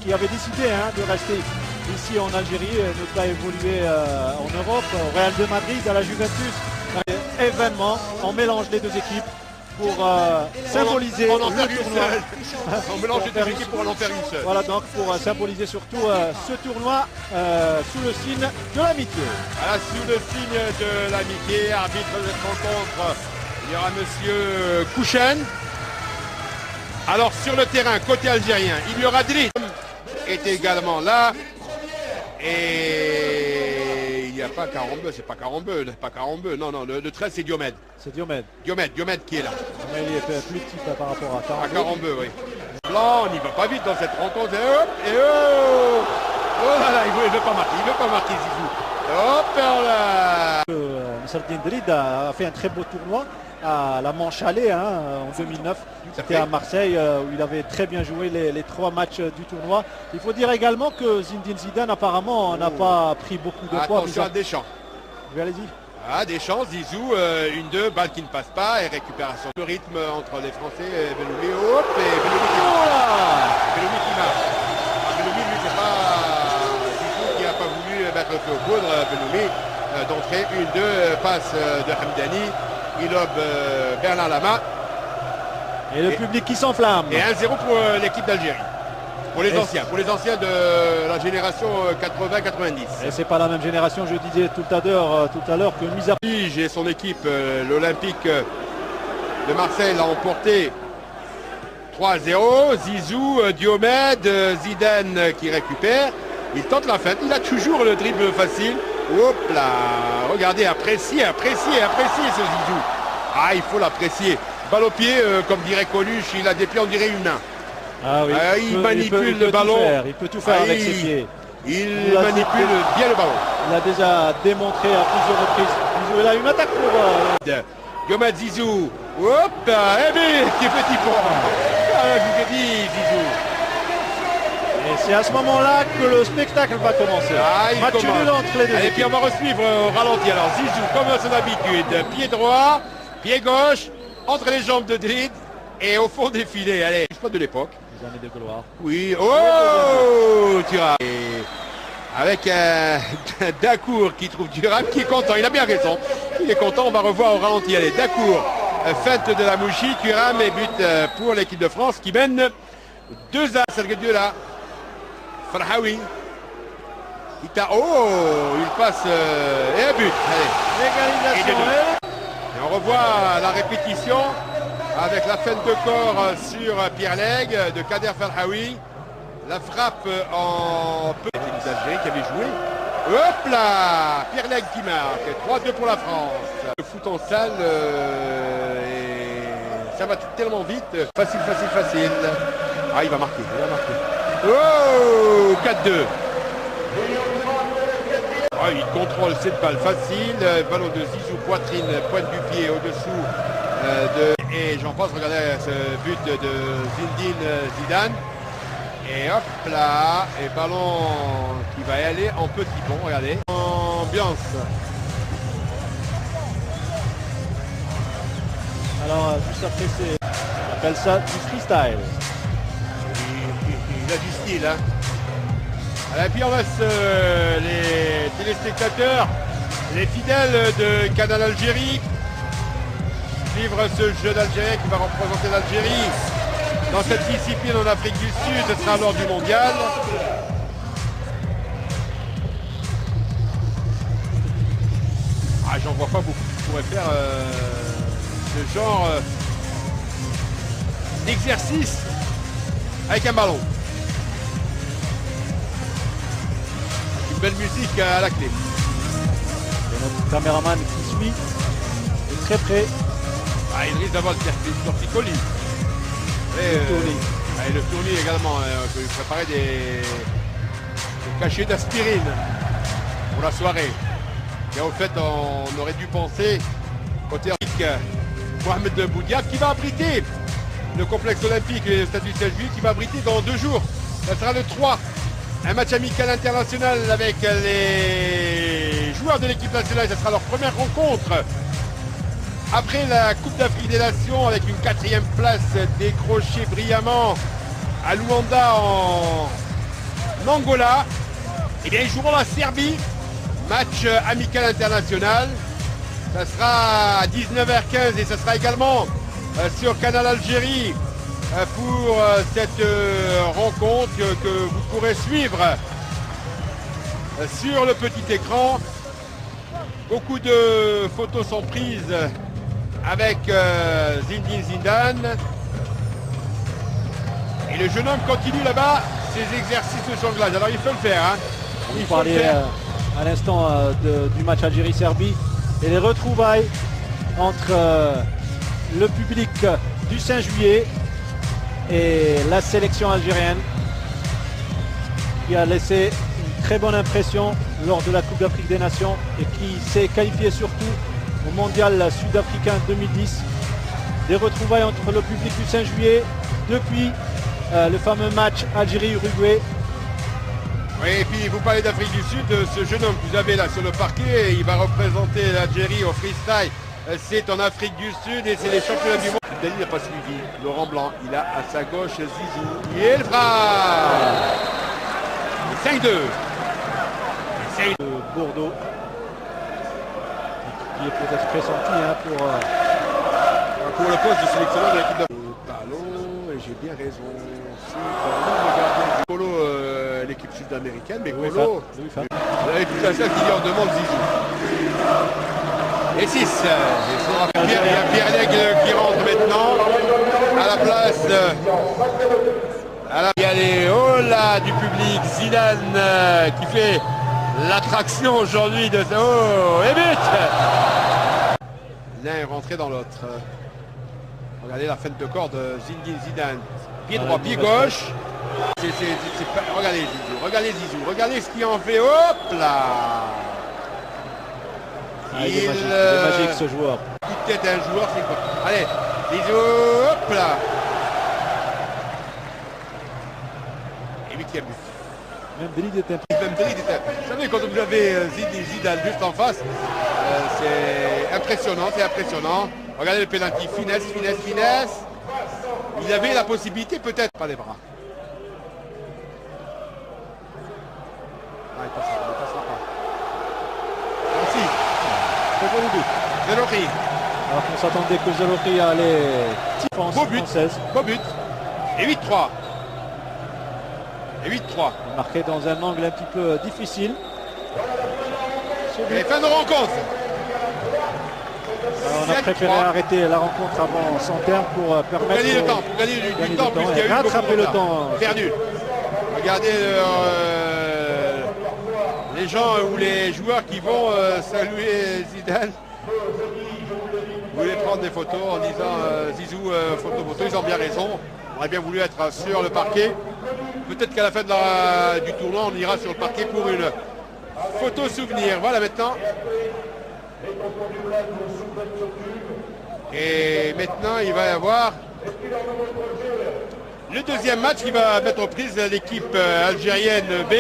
Qui avait décidé de rester ici en Algérie, ne pas évoluer en Europe, au Real de Madrid, à la Juventus. Événement, on mélange les deux équipes pour symboliser on en le perd une tournoi. seule. On mélange les deux équipes pour en faire une seule. Voilà donc pour symboliser surtout ce tournoi sous le signe de l'amitié. Voilà, sous le signe de l'amitié, arbitre de cette rencontre, il y aura monsieur Kouchen. Alors sur le terrain, côté algérien, il y aura Drid est également là. Et il n'y a pas Karambeu, c'est pas Karambeu, non, le 13 c'est Diomède. C'est Diomède. Diomède qui est là. Mais il est plus petit par rapport à Karambeu. Karambeu, oui. Blanc, on n'y va pas vite dans cette rencontre. Et hop, et oh, oh là là, il ne veut pas marquer Zizou. Hop là. Nasreddine Drid a fait un très beau tournoi à la Manche Allée en 2009. C'était à Marseille où il avait très bien joué les 3 matchs du tournoi. Il faut dire également que Zinedine Zidane apparemment n'a pas pris beaucoup de poids. Attention à Deschamps. Oui, allez-y. Ah, Deschamps, Zizou, 1-2, balle qui ne passe pas et récupération. Le rythme entre les Français et Belloumi. Hop, et Belloumi qui marche. Belloumi qui marche. Belloumi, lui, c'est pas Zizou qui n'a pas voulu mettre le feu aux poudres. Belloumi d'entrée, 1-2, passe de Hamdani. Il lobe Bernard Lama. Et le public qui s'enflamme. Et 1-0 pour l'équipe d'Algérie. Pour les anciens de la génération 80-90. Et c'est pas la même génération, je disais tout à l'heure que mis à et son équipe, l'Olympique de Marseille l'a emporté 3-0. Zizou, Diomède, Zidane qui récupère. Il tente la fête, il a toujours le dribble facile. Hop là, regardez, appréciez ce Zizou. Ah, il faut l'apprécier. Balle au pied, comme dirait Coluche, il a des pieds, on dirait une main. Ah oui, il manipule le ballon. Il peut tout faire avec ses pieds. Il manipule bien le ballon. Il a déjà démontré à plusieurs reprises. Il a une attaque pour... Diomède, Zizou. Hop, eh bien, qui est petit pour... Ah, je vous ai dit, Zizou. Et c'est à ce moment-là que le spectacle va commencer. Match nul entre les deux. Et puis on va resuivre au ralenti. Alors Zizou, comme à son habitude, pied droit, pied gauche, entre les jambes de Drid et au fond des filets. Allez, je pas de l'époque. Les années de gloire. Oui, oh, Thuram. Avec Dacour qui trouve Thuram, qui est content, il a bien raison. Il est content, on va revoir au ralenti. Allez, Dacour, feinte de la Mouchi, Thuram et but pour l'équipe de France qui mène 2-1. C'est Dieu là. Farhaoui. Il passe et un but. Allez. Légalisation. Et on revoit la répétition avec la feinte de corps sur Pierre Lègue de Kader Farhaoui. La frappe en peu d'Algérie qui avait joué. Hop là, Pierre Lègue qui marque. 3-2 pour la France. Le foot en salle et ça va tellement vite. Facile. Ah, il va marquer. Oh, 4-2. Oh, il contrôle cette balle facile. Ballon de Zizou, poitrine, pointe du pied au-dessous et j'en pense, regardez ce but de Zinedine Zidane. Et hop là, et ballon qui va y aller en petit pont, regardez. Ambiance. Alors juste après on appelle ça du freestyle. Il a du style, hein. Et puis on laisse les téléspectateurs, les fidèles de Canal Algérie vivre ce jeu d'Algérien qui va représenter l'Algérie dans cette discipline en Afrique du Sud. Ce sera lors du mondial. Ah, j'en vois pas beaucoup qui pourraient faire ce genre d'exercice avec un ballon. Une belle musique à la clé. Et notre caméraman qui suit est très près. Ah, il risque d'avoir le torticolis. Et le tournis également. Il peut préparer des cachets d'aspirine pour la soirée. Et en fait, on aurait dû penser côté Mohamed Boudiaf qui va abriter le complexe olympique et le stade du Siège qui va abriter dans 2 jours. Ça sera le 3. Un match amical international avec les joueurs de l'équipe nationale. Ce sera leur première rencontre après la Coupe d'Afrique des Nations avec une 4e place décrochée brillamment à Luanda en Angola, et bien ils joueront la Serbie, match amical international. Ça sera à 19h15 et ça sera également sur Canal Algérie pour cette rencontre que vous pourrez suivre sur le petit écran. Beaucoup de photos sont prises avec Zinedine Zidane. Et le jeune homme continue là-bas ses exercices de jonglage. Alors il faut le faire. Hein. Il faut parler à l'instant du match Algérie-Serbie et les retrouvailles entre le public du 5 juillet et la sélection algérienne qui a laissé une très bonne impression lors de la Coupe d'Afrique des Nations et qui s'est qualifié surtout au mondial sud-africain 2010. Des retrouvailles entre le public du 5 juillet depuis le fameux match Algérie-Uruguay. Oui, et puis vous parlez d'Afrique du Sud, ce jeune homme que vous avez là sur le parquet, il va représenter l'Algérie au freestyle. C'est en Afrique du Sud et c'est les championnats du monde. Dani n'a pas suivi. Laurent Blanc, il a à sa gauche Zizou. Et il frappe 5-2. De Bordeaux, qui est peut-être pressenti pour le poste de sélectionneur de l'équipe de ballon, et j'ai bien raison. C'est Colo, l'équipe sud-américaine, mais Colo, avec tout à ça qui en demande Zizou. Et 6. Il y a Pierre qui rentre maintenant à la place. Il y a les hola du public. Zidane qui fait l'attraction aujourd'hui de oh et but. L'un est rentré dans l'autre. Regardez la feinte de corps de Zinedine Zidane. Pied droit, pied gauche. Regardez Zizou, regardez ce qu'il en fait. Hop là. Il est magique ce joueur. Coup de tête à un joueur, c'est quoi? Allez, Zizou, hop là. Et 8e but. Même Belid était Vous savez, quand vous avez Zidane juste en face, c'est impressionnant, Regardez le pénalty, finesse. Il avait la possibilité, peut-être, pas les bras. Ah, il passera pas. Aussi. Zelori. Alors qu'on s'attendait que Zelori allait beau but. Et 8-3. Marqué dans un angle un petit peu difficile. Et fin de rencontre. Alors on a préféré arrêter la rencontre avant son terme pour permettre pour gagner du temps, puisqu'il y a eu rattraper le temps perdu. Regardez les gens ou les joueurs qui vont saluer Zidane. Vous voulez prendre des photos en disant Zizou photo, ils ont bien raison. On aurait bien voulu être sur le parquet. Peut-être qu'à la fin du tournoi, on ira sur le parquet pour une photo souvenir. Voilà maintenant. Et maintenant, il va y avoir le deuxième match qui va mettre en prise l'équipe algérienne B.